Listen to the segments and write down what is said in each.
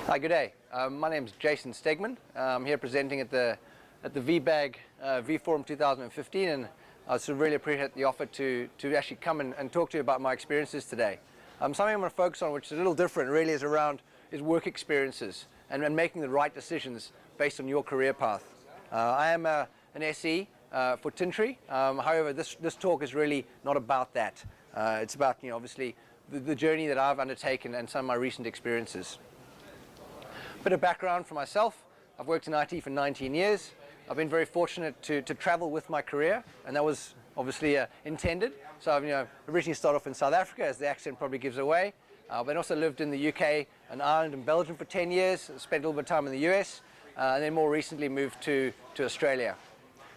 Hi, good day. My name is Jason Stegeman. I'm here presenting at the vBrownBag vForum 2015, and I really appreciate the offer to actually come and talk to you about my experiences today. Something I'm going to focus on, which is a little different, really is work experiences and making the right decisions based on your career path. I am an SE for Tintry. However, this talk is really not about that. It's about obviously the journey that I've undertaken and some of my recent experiences. Bit of background for myself. I've worked in IT for 19 years. I've been very fortunate to travel with my career, and that was obviously intended. So I've originally started off in South Africa, as the accent probably gives away. But also lived in the UK and Ireland and Belgium for 10 years, spent a little bit of time in the US, and then more recently moved to Australia.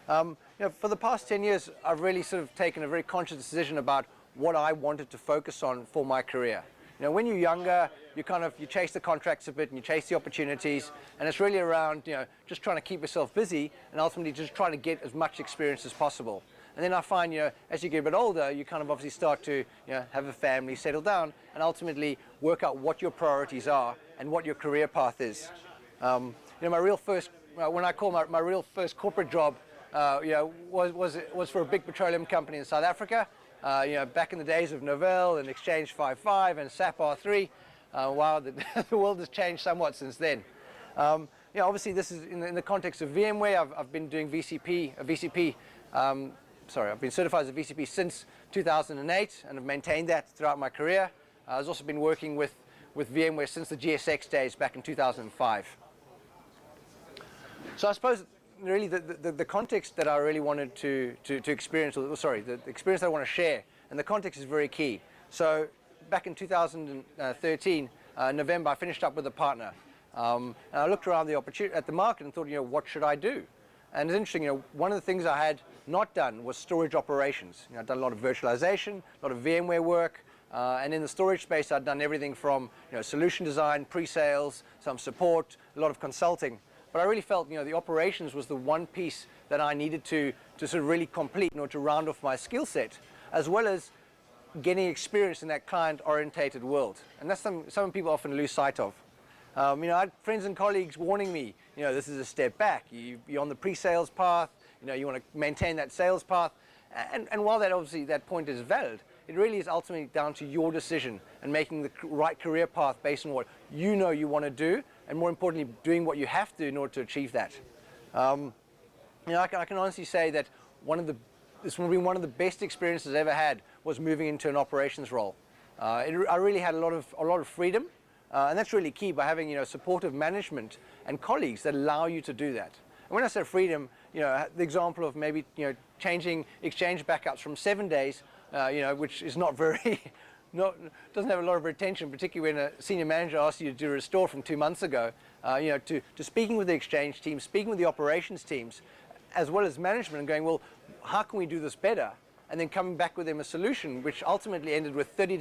For the past 10 years, I've really sort of taken a very conscious decision about what I wanted to focus on for my career. When you're younger, you chase the contracts a bit and you chase the opportunities, and it's really around just trying to keep yourself busy and ultimately just trying to get as much experience as possible. And then I find as you get a bit older, you obviously start to have a family, settle down, and ultimately work out what your priorities are and what your career path is. My real first, when I call my real first corporate job, was for a big petroleum company in South Africa. Back in the days of Novell and Exchange 5.5 and SAP R3. Wow, the world has changed somewhat since then. Obviously this is in the context of VMware. I've been doing I've been certified as a VCP since 2008 and have maintained that throughout my career. I've also been working with VMware since the GSX days back in 2005. So I suppose really the context that I really wanted to experience, the experience that I want to share, and the context is very key. So back in 2013, November, I finished up with a partner. And I looked around at the market and thought, what should I do? And it's interesting, one of the things I had not done was storage operations. I'd done a lot of virtualization, a lot of VMware work, and in the storage space, I'd done everything from solution design, pre-sales, some support, a lot of consulting. But I really felt, the operations was the one piece that I needed to sort of really complete in order to round off my skill set, as well as getting experience in that client-orientated world. And that's some people often lose sight of. I had friends and colleagues warning me, this is a step back. You're on the pre-sales path. You want to maintain that sales path. And while that point is valid, it really is ultimately down to your decision and making the right career path based on what you want to do, and more importantly, doing what you have to in order to achieve that. I can honestly say that this will be one of the best experiences I ever had was moving into an operations role. I really had a lot of freedom, and that's really key by having supportive management and colleagues that allow you to do that. And when I say freedom, the example of maybe changing Exchange backups from 7 days, which is not very doesn't have a lot of retention, particularly when a senior manager asks you to do a restore from 2 months ago, to speaking with the Exchange team, speaking with the operations teams, as well as management, and going, well, how can we do this better? And then coming back with them a solution, which ultimately ended with 30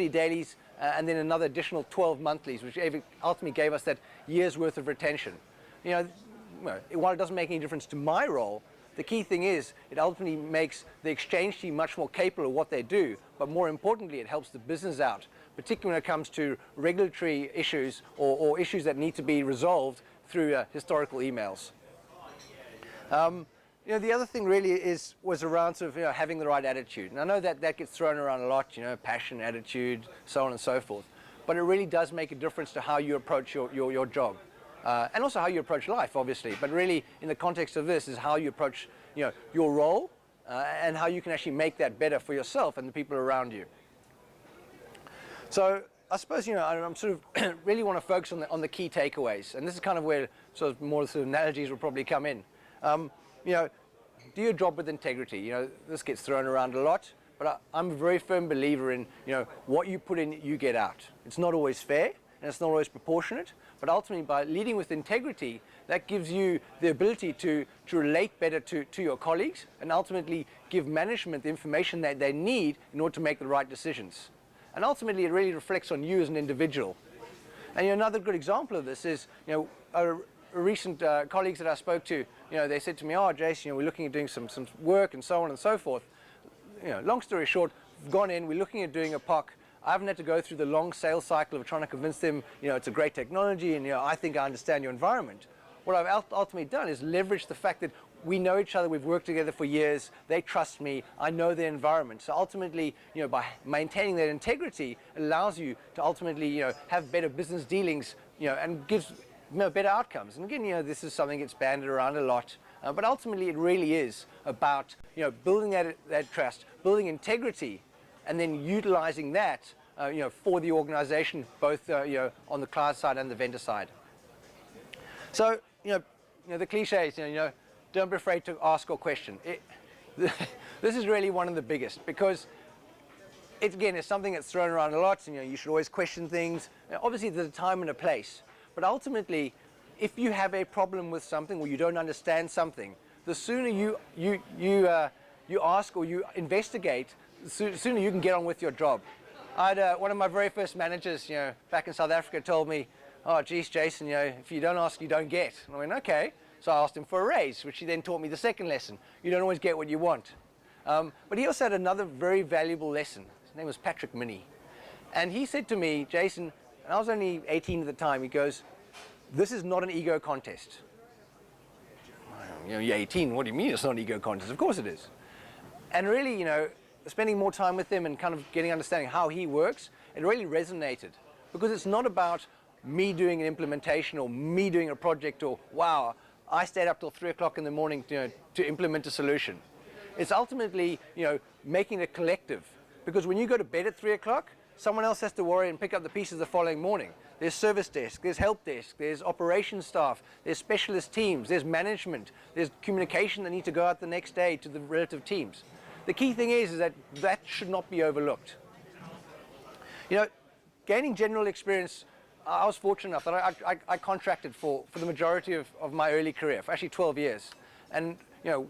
dailies, and then another additional 12 monthlies, which ultimately gave us that year's worth of retention. While it doesn't make any difference to my role, the key thing is it ultimately makes the Exchange team much more capable of what they do, but more importantly, it helps the business out, particularly when it comes to regulatory issues or issues that need to be resolved through historical emails. The other thing really was around sort of having the right attitude. And I know that gets thrown around a lot, passion, attitude, so on and so forth. But it really does make a difference to how you approach your job. And also how you approach life, obviously, but really in the context of this is how you approach your role and how you can actually make that better for yourself and the people around you. So I suppose I'm sort of really want to focus on the key takeaways, and this is kind of where sort of more sort of analogies will probably come in. Do your job with integrity. This gets thrown around a lot, but I'm a very firm believer in what you put in, you get out. It's not always fair, and it's not always proportionate, but ultimately by leading with integrity, that gives you the ability to relate better to your colleagues and ultimately give management the information that they need in order to make the right decisions. And ultimately it really reflects on you as an individual. And another good example of this is recent colleagues that I spoke to, they said to me, oh Jason, we're looking at doing some work and so on and so forth. Long story short, we've gone in, we're looking at doing a POC I haven't had to go through the long sales cycle of trying to convince them, it's a great technology and, I think I understand your environment. What I've ultimately done is leverage the fact that we know each other, we've worked together for years, they trust me, I know their environment. So ultimately, by maintaining that integrity, allows you to ultimately, have better business dealings, and gives better outcomes. And again, this is something that's banded around a lot, but ultimately it really is about, building that trust, building integrity, and then utilizing that, for the organization, both, on the client side and the vendor side. So, the cliches, don't be afraid to ask or question. This is really one of the biggest, because again, it's something that's thrown around a lot. You should always question things. Obviously, there's a time and a place, but ultimately, if you have a problem with something or you don't understand something, the sooner you ask or you investigate, the sooner you can get on with your job. I had one of my very first managers, back in South Africa, told me, "Oh, geez, Jason, if you don't ask, you don't get." And I went, "Okay." So I asked him for a raise, which he then taught me the second lesson. You don't always get what you want. But he also had another very valuable lesson. His name was Patrick Minnie. And he said to me, "Jason," and I was only 18 at the time, he goes, "This is not an ego contest." You're 18, what do you mean it's not an ego contest? Of course it is. And really, spending more time with him and kind of getting understanding how he works, it really resonated. Because it's not about me doing an implementation or me doing a project or, wow, I stayed up till 3 o'clock in the morning to implement a solution. It's ultimately, making a collective. Because when you go to bed at 3 o'clock, someone else has to worry and pick up the pieces the following morning. There's service desk, there's help desk, there's operations staff, there's specialist teams, there's management, there's communication that need to go out the next day to the relative teams. The key thing is that should not be overlooked. Gaining general experience, I was fortunate enough that I contracted for the majority of my early career, for actually 12 years. And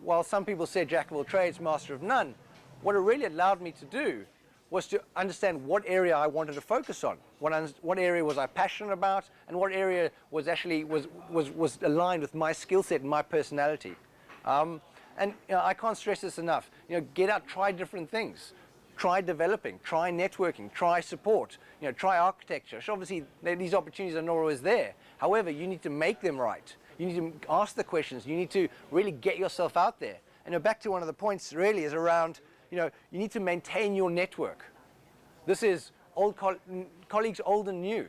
while some people said jack of all trades, master of none, what it really allowed me to do was to understand what area I wanted to focus on, what area was I passionate about, and what area was actually was aligned with my skill set and my personality. And I can't stress this enough. Get out, try different things. Try developing, try networking, try support, try architecture. So obviously, these opportunities are not always there. However, you need to make them right. You need to ask the questions. You need to really get yourself out there. And back to one of the points really is around, you need to maintain your network. This is colleagues old and new.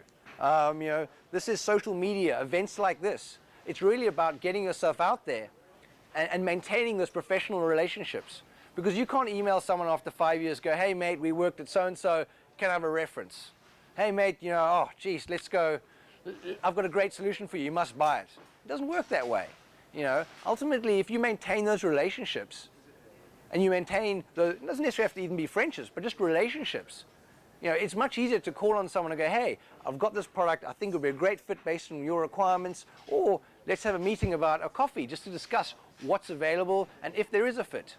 This is social media, events like this. It's really about getting yourself out there and maintaining those professional relationships. Because you can't email someone after 5 years, go, "Hey mate, we worked at so-and-so, can I have a reference? Hey mate, oh geez, let's go, I've got a great solution for you, you must buy it." It doesn't work that way. Ultimately, if you maintain those relationships, and you maintain it doesn't necessarily have to even be friendships, but just relationships. It's much easier to call on someone and go, "Hey, I've got this product, I think it would be a great fit based on your requirements," or let's have a meeting about a coffee just to discuss what's available and if there is a fit.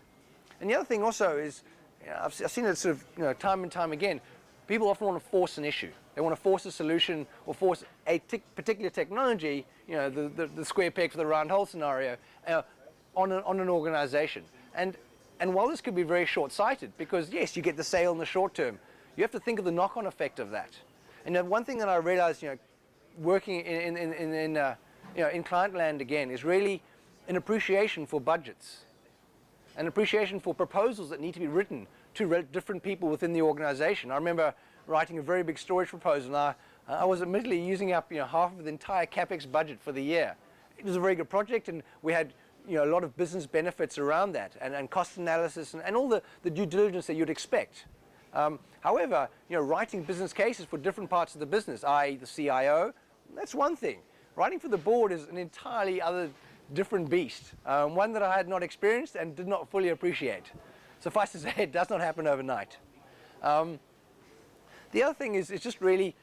And the other thing also is, I've seen it sort of, time and time again, people often want to force an issue. They want to force a solution or force a particular technology, the square peg for the round hole scenario, on an organization. And while this could be very short-sighted, because yes, you get the sale in the short term, you have to think of the knock-on effect of that. And one thing that I realized, working in client land again, is really an appreciation for budgets. An appreciation for proposals that need to be written to different people within the organization. I remember writing a very big storage proposal, and I was admittedly using up half of the entire CapEx budget for the year. It was a very good project, and we had a lot of business benefits around that, and cost analysis, and all the due diligence that you'd expect. However, writing business cases for different parts of the business, i.e. the CIO, that's one thing. Writing for the board is an entirely other different beast, one that I had not experienced and did not fully appreciate. Suffice to say, it does not happen overnight. The other thing is, it's just really,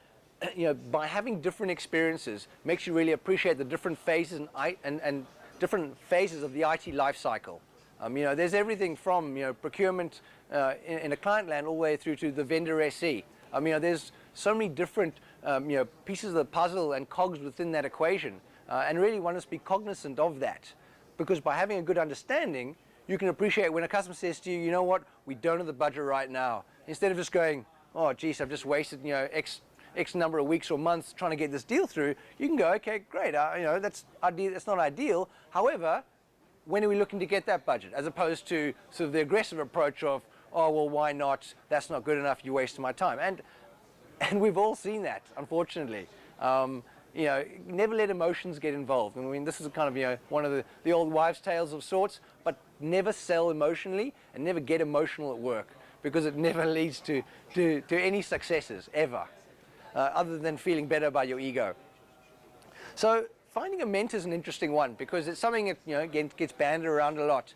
by having different experiences, makes you really appreciate the different phases and different phases of the IT life cycle. There's everything from procurement in a client land all the way through to the vendor SE. There's so many different pieces of the puzzle and cogs within that equation. And really one must be cognizant of that, because by having a good understanding, you can appreciate when a customer says to you, "You know what, we don't have the budget right now." Instead of just going, oh, geez, I've just wasted, X number of weeks or months trying to get this deal through, you can go, okay, great, that's ideal, that's not ideal. However, when are we looking to get that budget? As opposed to sort of the aggressive approach of, oh, well, why not? That's not good enough, you're wasting my time. And we've all seen that, unfortunately. Never let emotions get involved. I mean, this is kind of, one of the old wives' tales of sorts, but never sell emotionally and never get emotional at work, because it never leads to any successes, ever, other than feeling better about your ego. So finding a mentor is an interesting one, because it's something that, again, gets banded around a lot.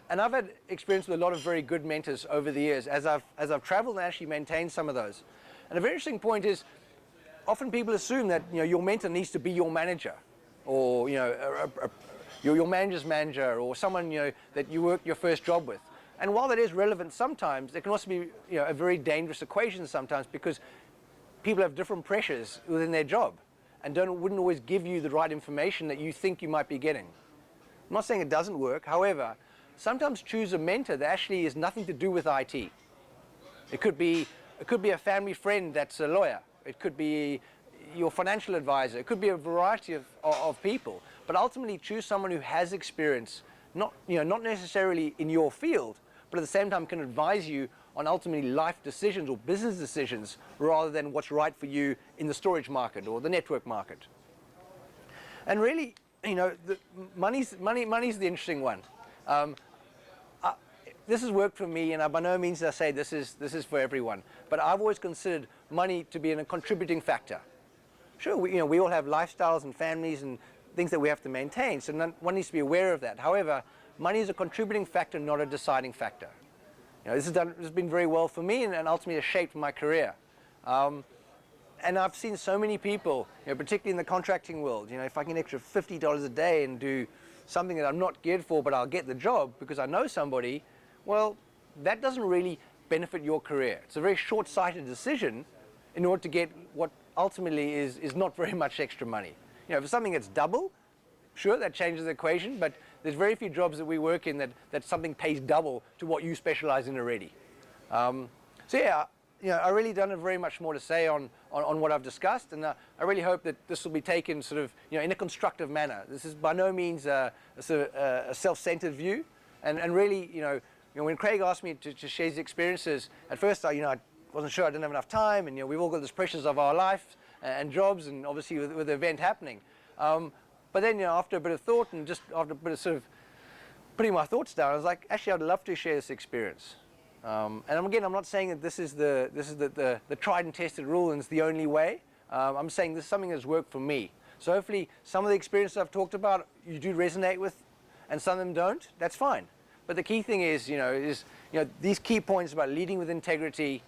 And I've had experience with a lot of very good mentors over the years as I've traveled and actually maintained some of those. And a very interesting point is, often people assume that your mentor needs to be your manager, or your manager's manager, or someone that you work your first job with. And while that is relevant sometimes, it can also be a very dangerous equation sometimes, because people have different pressures within their job and wouldn't always give you the right information that you think you might be getting. I'm not saying it doesn't work. However, sometimes choose a mentor that actually has nothing to do with IT. It could be a family friend that's a lawyer. It could be your financial advisor. It could be a variety of people. But ultimately, choose someone who has experience, not necessarily in your field, but at the same time can advise you on ultimately life decisions or business decisions, rather than what's right for you in the storage market or the network market. And really, money's the interesting one. This has worked for me, and by no means I say this is for everyone. But I've always considered money to be a contributing factor. Sure, we all have lifestyles and families and things that we have to maintain, so one needs to be aware of that. However, money is a contributing factor, not a deciding factor. This has been very well for me, and ultimately has shaped my career. And I've seen so many people, particularly in the contracting world, if I get an extra $50 a day and do something that I'm not geared for, but I'll get the job because I know somebody, well, that doesn't really benefit your career. It's a very short-sighted decision in order to get what ultimately is not very much extra money. For something that's double, sure, that changes the equation, but there's very few jobs that we work in that something pays double to what you specialize in already. So yeah, I really don't have very much more to say on what I've discussed, and I really hope that this will be taken sort of, in a constructive manner. This is by no means a self-centered view, and really, when Craig asked me to share his experiences, at first I wasn't sure, I didn't have enough time, and we've all got these pressures of our life and jobs, and obviously with the event happening. But then, after a bit of thought and just after a bit of sort of putting my thoughts down, I was like, actually, I'd love to share this experience. And again, I'm not saying that this is the tried and tested rule and it's the only way. I'm saying this is something that's worked for me. So hopefully, some of the experiences I've talked about, you do resonate with, and some of them don't. That's fine. But the key thing is, these key points about leading with integrity,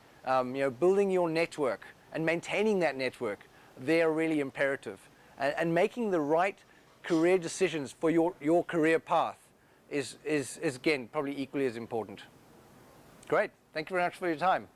building your network and maintaining that network, they are really imperative. And making the right career decisions for your career path is again, probably equally as important. Great. Thank you very much for your time.